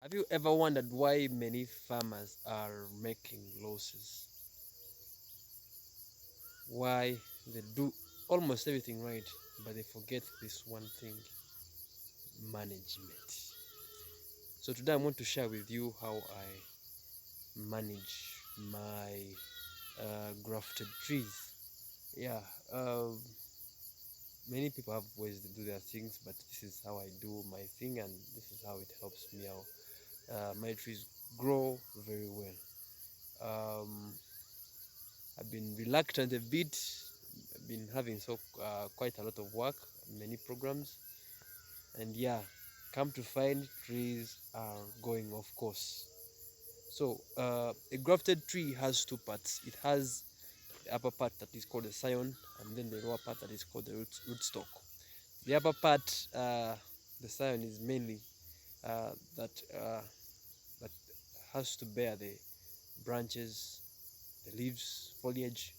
Have you ever wondered why many farmers are making losses? Why they do almost everything right, but they forget this one thing: management. So today I want to share with you how I manage my grafted trees. Yeah, many people have ways to do their things, but this is how I do my thing, and this is how it helps me out. My trees grow very well. Um, I've been reluctant a bit. I've been having quite a lot of work, many programs, and yeah, come to find trees are going off course. So a grafted tree has two parts. It has the upper part that is called the scion, and then the lower part that is called the rootstock. The upper part, the scion, is mainly uh, that uh, that has to bear the branches, the leaves, foliage,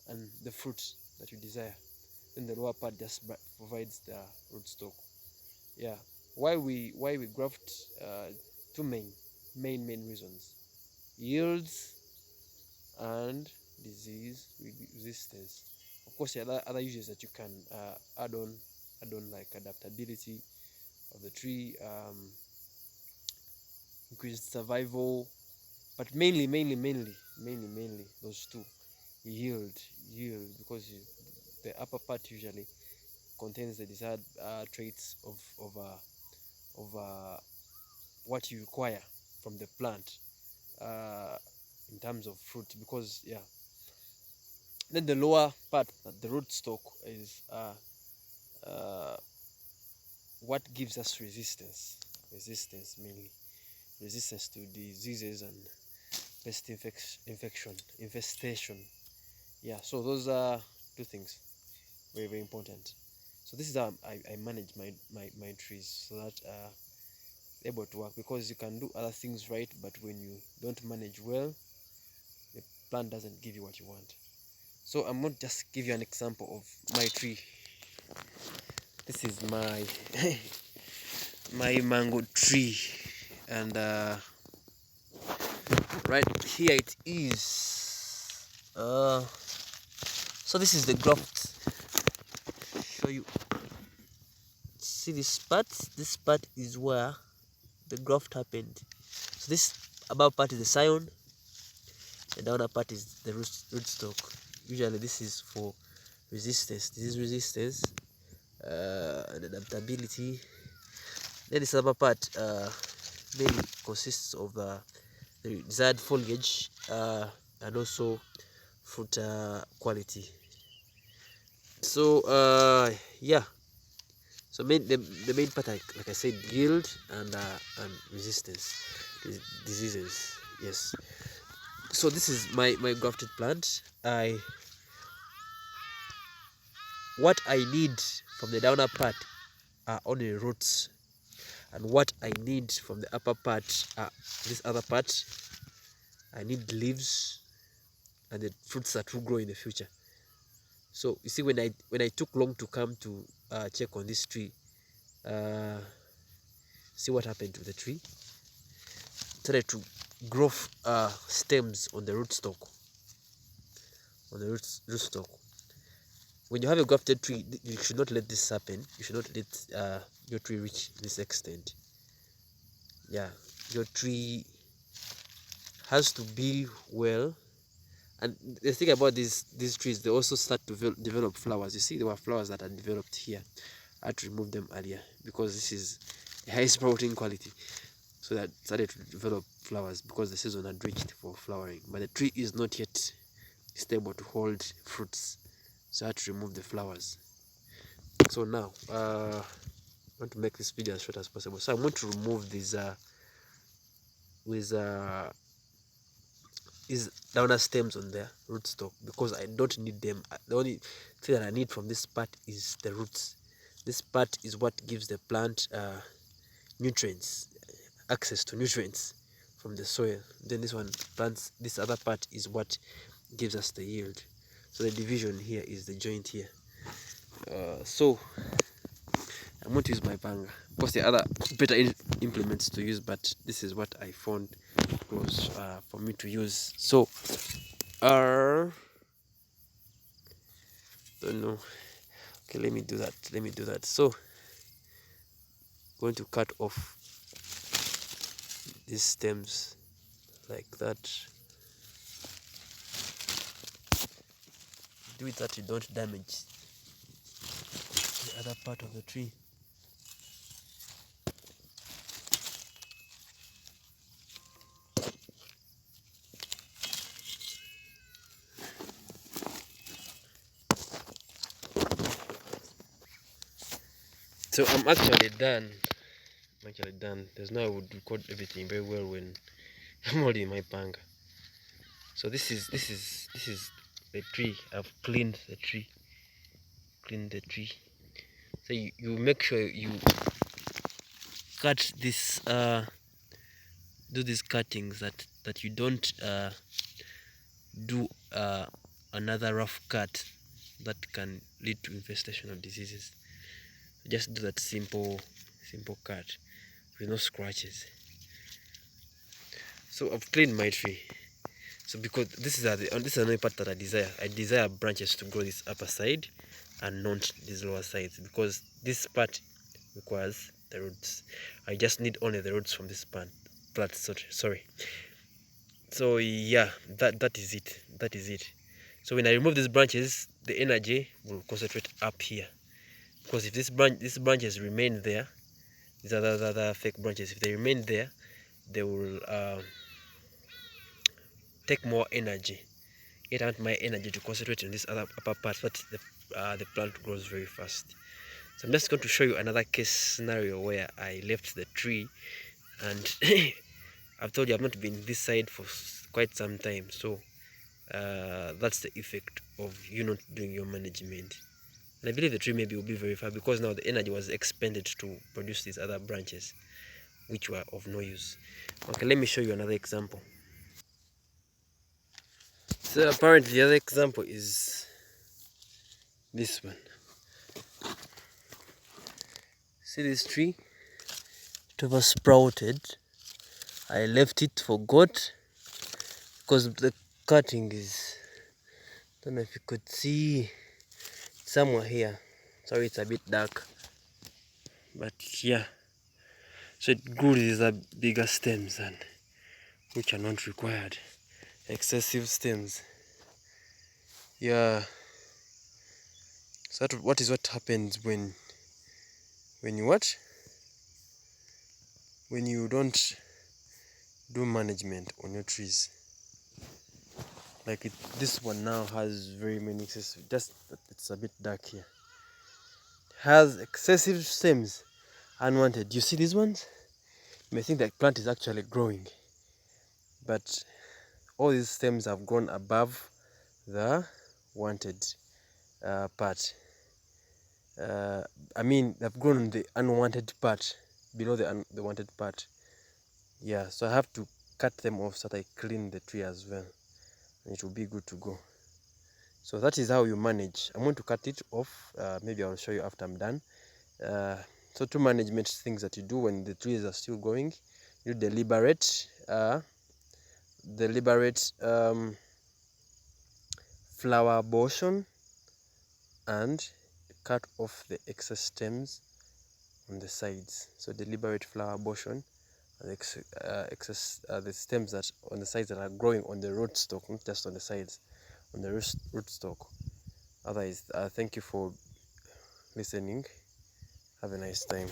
and the fruits that you desire. Then the lower part just provides the rootstock. Yeah. Why we graft? Two main reasons: yields and disease resistance. Of course, there are other uses that you can add on like adaptability of the tree, increased survival, but mainly those two: yield, because the upper part usually contains the desired traits of what you require from the plant uh, in terms of fruit. Because yeah, then the lower part, the rootstock, is uh, what gives us resistance mainly, resistance to diseases and pest infestation. Yeah, so those are two things, very important. So this is how I manage my trees, so that able to work, because you can do other things right, but when you don't manage well, the plant doesn't give you what you want. So I'm going to just give you an example of my tree. This is my my mango tree, and right here it is. So this is the graft. Show you. See this part is where the graft happened. So this above part is the scion, and the other part is the rootstock. Usually this is for disease resistance, and adaptability. Then this other part mainly consists of the desired foliage, and also fruit quality. So yeah, so the main part, like I said, yield and resistance diseases. Yes. So this is my grafted plant. What I need from the downer part are only roots, and what I need from the upper part are this other part. I need leaves and the fruits that will grow in the future. So you see, when I took long to come to check on this tree, uh, see what happened to the tree. It started to grow stems on the rootstock. Rootstock. When you have a grafted tree, you should not let this happen. You should not let your tree reach this extent. Yeah, your tree has to be well. And the thing about these trees, they also start to develop flowers. You see, there were flowers that are developed here. I had to remove them earlier because this is a high sprouting quality. So that started to develop flowers because the season had reached for flowering. But the tree is not yet stable to hold fruits. So I had to remove the flowers. So now, I want to make this video as short as possible. So I'm going to remove these with is downer stems on their rootstock, because I don't need them. The only thing that I need from this part is the roots. This part is what gives the plant nutrients, access to nutrients from the soil. Then this other part is what gives us the yield. So the division here is the joint here. So I'm going to use my panga. Of course, there are other better implements to use, but this is what I found was for me to use. So, don't know. Okay, let me do that. So, going to cut off these stems like that. Do it that you don't damage the other part of the tree. So I'm actually done. There's no I would record everything very well when I'm holding my panga. So this is the tree. I've cleaned the tree. So you make sure you cut this do these cuttings that you don't do another rough cut that can lead to infestation of diseases. Just do that simple cut with no scratches. So I've cleaned my tree. So because this is another part that I desire branches to grow this upper side and not these lower sides, because this part requires the roots. I just need only the roots from this plant. Sorry. So yeah, that is it. So when I remove these branches, the energy will concentrate up here, because if these branches remain there, these are the other fake branches, if they remain there, they will take more energy. It want my energy to concentrate on this other upper part, so that the plant grows very fast. So I'm just going to show you another case scenario where I left the tree, and I've told you I've not been this side for quite some time. So that's the effect of you not doing your management. And I believe the tree maybe will be very far, because now the energy was expended to produce these other branches, which were of no use. Okay, let me show you another example. So apparently the other example is this one. See this tree? It was sprouted. I left it, forgot, because the cutting is, don't know if you could see somewhere here. Sorry, it's a bit dark, but yeah. So it grew these are bigger stems, and which are not required. Excessive stems. Yeah. So what happens when you what? When you don't do management on your trees. Like this one now has very many excessive, just that it's a bit dark here. Has excessive stems, unwanted. You see these ones? You may think that plant is actually growing, but all these stems have grown above the wanted part. I mean, they've grown on the unwanted part, below the wanted part. Yeah, so I have to cut them off so that I clean the tree as well, and it will be good to go. So that is how you manage. I'm going to cut it off. Maybe I'll show you after I'm done. So two management things that you do when the trees are still growing: you deliberate flower abortion, and cut off the excess stems on the sides. So deliberate flower abortion, and the stems that on the sides that are growing on the rootstock, not just on the sides, on the rootstock. Otherwise, thank you for listening. Have a nice time.